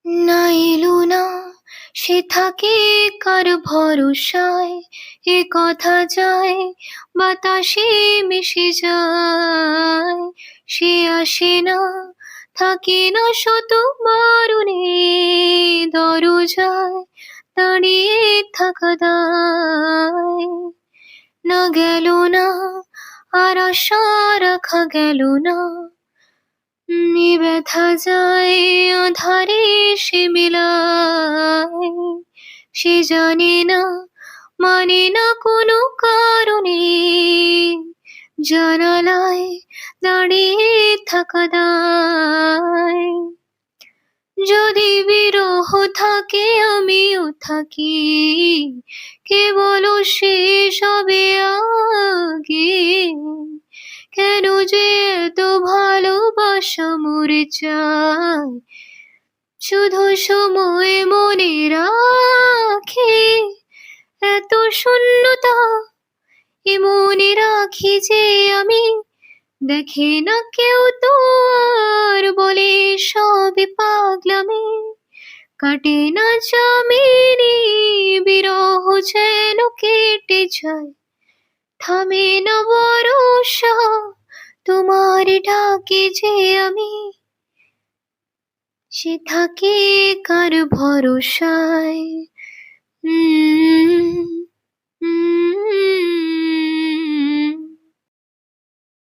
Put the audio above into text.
না এলো না, সে থাকে কার ভরসায়, এ কথা যায় বাতাসে মিশে যায়। সে আসে না, থাকে না শত বারণে, দরজায় দাঁড়িয়ে থাকা দায়। না গেল না, আর আশা রাখা গেল না, ব্যথা যায় আধারে সে মিলায়। সে জানে না, মানে না কোনো কারণে, জানালায় দাঁড়িয়ে থাকা দায়। যদি বিরহ থাকে আমিও থাকি, কে বলো সে সবে আগে। কেন যে এত ভালোবাসা মরে চায়, শুধু সময় মনে রাখে। এত শূন্যতা এ মনে রাখি যে আমি, দেখে না কেউ তো আর বলে সবই পাগলামি। কাটে না যামিনী বিরহ যেন কেটে যায়, থামে না বরষা তোমার ডাকে যে আমি। সে থাকে কার ভরসায়। উম, উম,